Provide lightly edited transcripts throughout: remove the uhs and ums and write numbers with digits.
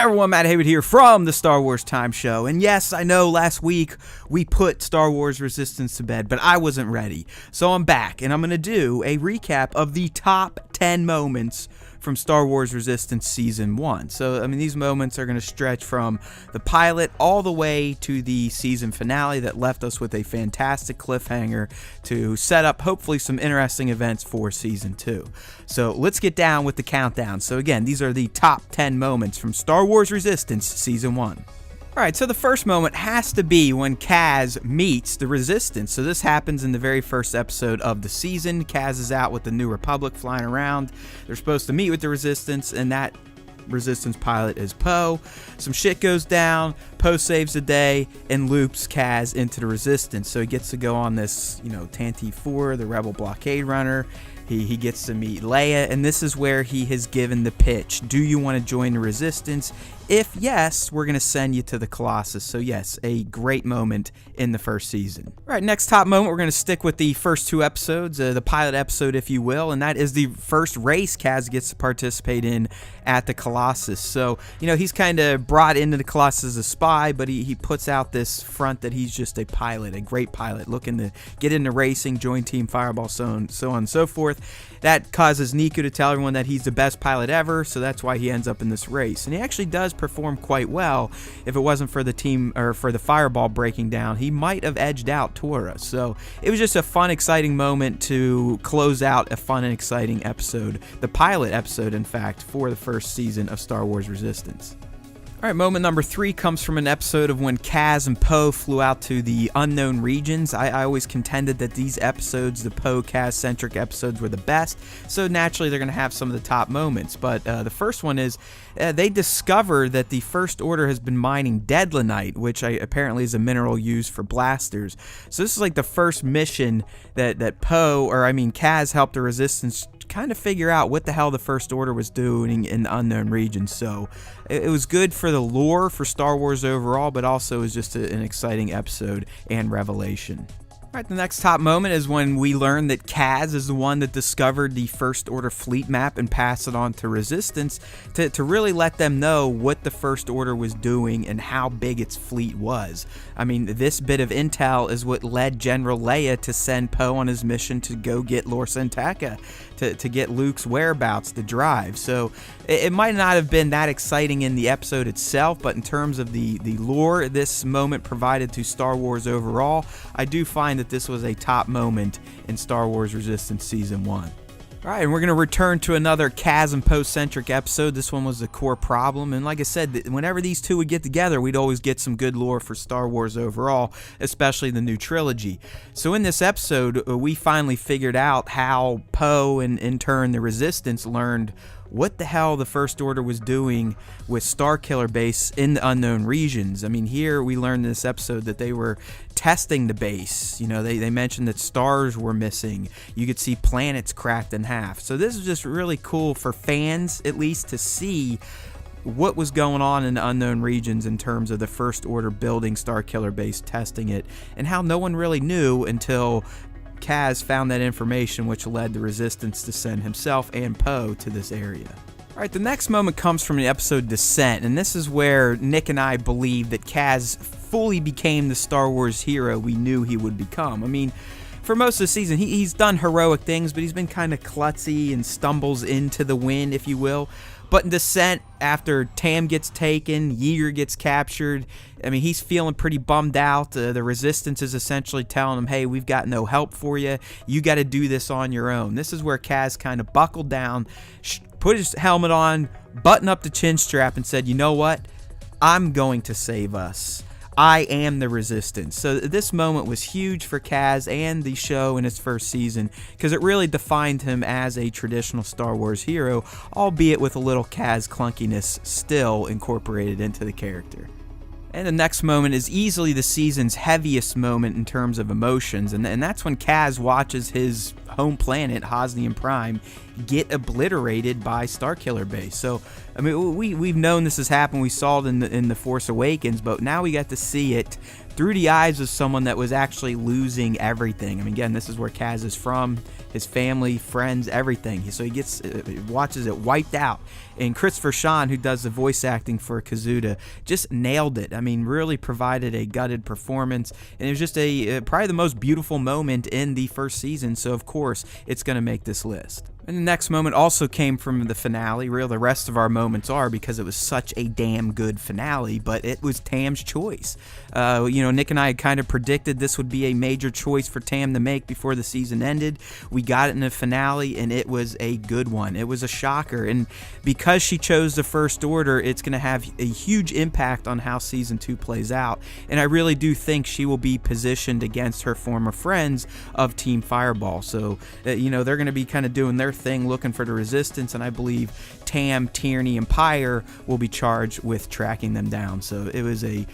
Everyone, Matt Haywood here from the Star Wars Time Show. And yes, I know last week we put Star Wars Resistance to bed, but I wasn't ready. So I'm back, and I'm going to do a recap of the top 10 moments from Star Wars Resistance Season 1. So, these moments are going to stretch from the pilot all the way to the season finale that left us with a fantastic cliffhanger to set up, hopefully, some interesting events for Season 2. So, let's get down with the countdown. So, again, these are the top 10 moments from Star Wars Resistance Season 1. Alright, so the first moment has to be when Kaz meets the Resistance. So this happens in the very first episode of the season. Kaz is out with the New Republic flying around. They're supposed to meet with the Resistance, and that Resistance pilot is Poe. Some shit goes down, Poe saves the day, and loops Kaz into the Resistance. So he gets to go on this, Tantive 4, the Rebel blockade runner. He gets to meet Leia, and this is where he has given the pitch. Do you want to join the Resistance? If yes, we're going to send you to the Colossus. So yes, a great moment in the first season. All right, next top moment, we're going to stick with the first two episodes, the pilot episode, if you will, and that is the first race Kaz gets to participate in at the Colossus. So, he's kind of brought into the Colossus as a spy, but he puts out this front that he's just a pilot, a great pilot, looking to get into racing, join Team Fireball, so on and so forth. That causes Neeku to tell everyone that he's the best pilot ever, so that's why he ends up in this race. And he actually does perform quite well. If it wasn't for the team, or for the Fireball breaking down, he might have edged out Tora. So it was just a fun, exciting moment to close out a fun and exciting episode, the pilot episode, in fact, for the first season of Star Wars Resistance. All right, moment number 3 comes from an episode of when Kaz and Poe flew out to the unknown regions. I always contended that these episodes, the Poe-Kaz-centric episodes, were the best, so naturally they're going to have some of the top moments. But the first one is they discover that the First Order has been mining Deadlanite, which apparently is a mineral used for blasters. So this is like the first mission that Kaz helped the Resistance kind of figure out what the hell the First Order was doing in the unknown regions. So it was good for the lore for Star Wars overall, but also it was just an exciting episode and revelation. All right, the next top moment is when we learn that Kaz is the one that discovered the First Order fleet map and passed it on to Resistance to really let them know what the First Order was doing and how big its fleet was. This bit of intel is what led General Leia to send Poe on his mission to go get Lor San Tekka, to get Luke's whereabouts, the drive. So it might not have been that exciting in the episode itself, but in terms of the lore this moment provided to Star Wars overall, I do find that this was a top moment in Star Wars Resistance Season 1. Alright, and we're going to return to another Kaz and Poe-centric episode. This one was the core problem, and like I said, whenever these two would get together, we'd always get some good lore for Star Wars overall, especially the new trilogy. So in this episode, we finally figured out how Poe and in turn the Resistance learned what the hell the First Order was doing with Starkiller Base in the unknown regions. Here we learned in this episode that they were testing the base. They mentioned that stars were missing. You could see planets cracked in half. So this is just really cool for fans, at least, to see what was going on in the unknown regions in terms of the First Order building Starkiller Base, testing it, and how no one really knew until Kaz found that information, which led the Resistance to send himself and Poe to this area. Alright, the next moment comes from the episode Descent, and this is where Nick and I believe that Kaz fully became the Star Wars hero we knew he would become. For most of the season, he's done heroic things, but he's been kind of klutzy and stumbles into the win, if you will. But in Descent, after Tam gets taken, Yeager gets captured, he's feeling pretty bummed out. The Resistance is essentially telling him, hey, we've got no help for you. You got to do this on your own. This is where Kaz kind of buckled down, put his helmet on, buttoned up the chin strap, and said, you know what? I'm going to save us. I am the Resistance. So this moment was huge for Kaz and the show in its first season because it really defined him as a traditional Star Wars hero, albeit with a little Kaz clunkiness still incorporated into the character. And the next moment is easily the season's heaviest moment in terms of emotions, and that's when Kaz watches his home planet, Hosnian Prime, get obliterated by Starkiller Base. So, I mean, we've known this has happened. We saw it in the Force Awakens, but now we got to see it through the eyes of someone that was actually losing everything. I mean, again, this is where Kaz is from, his family, friends, everything. So he watches it wiped out. And Christopher Sean, who does the voice acting for Kazuda, just nailed it. I mean, really provided a gutted performance. And it was just probably the most beautiful moment in the first season. So, of course, it's going to make this list. And the next moment also came from the finale. Really, the rest of our moments are because it was such a damn good finale, but it was Tam's choice. Nick and I had kind of predicted this would be a major choice for Tam to make before the season ended. We got it in the finale, and it was a good one. It was a shocker, and because she chose the First Order, it's going to have a huge impact on how Season 2 plays out, and I really do think she will be positioned against her former friends of Team Fireball. So, they're going to be kind of doing their thing, looking for the Resistance, and I believe Tam, Tierney, and Pyre will be charged with tracking them down. So it was a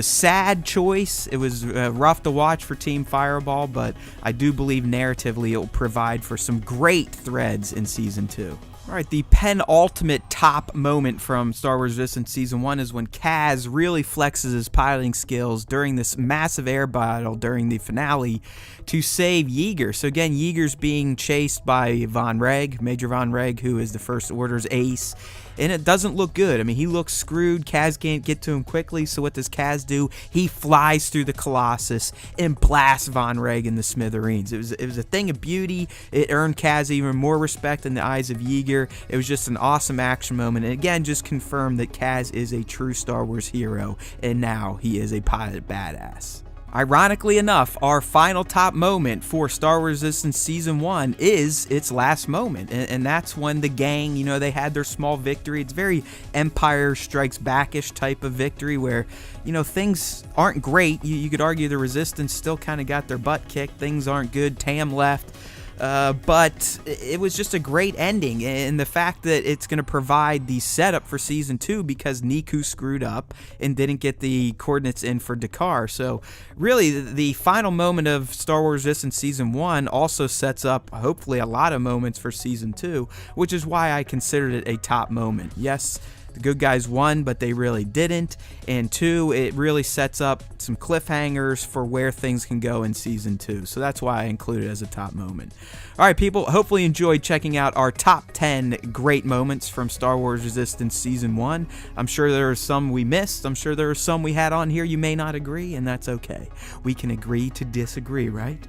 sad choice. It was rough to watch for Team Fireball, but I do believe narratively it will provide for some great threads in Season 2. All right, the penultimate top moment from Star Wars Resistance Season 1 is when Kaz really flexes his piloting skills during this massive air battle during the finale to save Yeager. So again, Yeager's being chased by Von Reg, Major Von Reg, who is the First Order's ace, and it doesn't look good. I mean, he looks screwed. Kaz can't get to him quickly, so what does Kaz do? He flies through the Colossus and blasts Von Reg in the smithereens. It was a thing of beauty. It earned Kaz even more respect in the eyes of Yeager. It was just an awesome action moment, and again, just confirmed that Kaz is a true Star Wars hero, and now he is a pilot badass. Ironically enough, our final top moment for Star Wars Resistance Season 1 is its last moment, and that's when the gang, they had their small victory. It's very Empire Strikes Back-ish type of victory where, things aren't great. You could argue the Resistance still kind of got their butt kicked. Things aren't good. Tam left. But it was just a great ending, and the fact that it's going to provide the setup for Season 2 because Niku screwed up and didn't get the coordinates in for D'Qar. So really, the final moment of Star Wars Resistance Season 1 also sets up, hopefully, a lot of moments for Season 2, which is why I considered it a top moment. Yes, the good guys won, but they really didn't. And 2, it really sets up some cliffhangers for where things can go in Season 2. So that's why I included it as a top moment. All right, people, hopefully you enjoyed checking out our top 10 great moments from Star Wars Resistance Season 1. I'm sure there are some we missed. I'm sure there are some we had on here you may not agree, and that's okay. We can agree to disagree, right?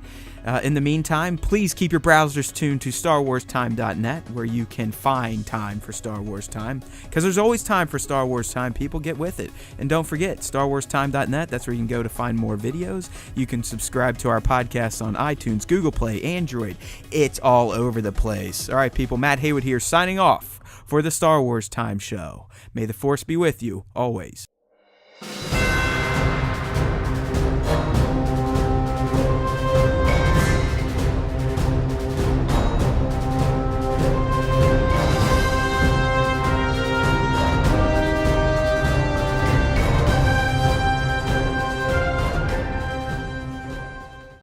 In the meantime, please keep your browsers tuned to StarWarsTime.net, where you can find time for Star Wars Time, because there's always time for Star Wars Time. People, get with it. And don't forget, StarWarsTime.net, that's where you can go to find more videos. You can subscribe to our podcast on iTunes, Google Play, Android. It's all over the place. All right, people, Matt Haywood here, signing off for the Star Wars Time Show. May the Force be with you, always.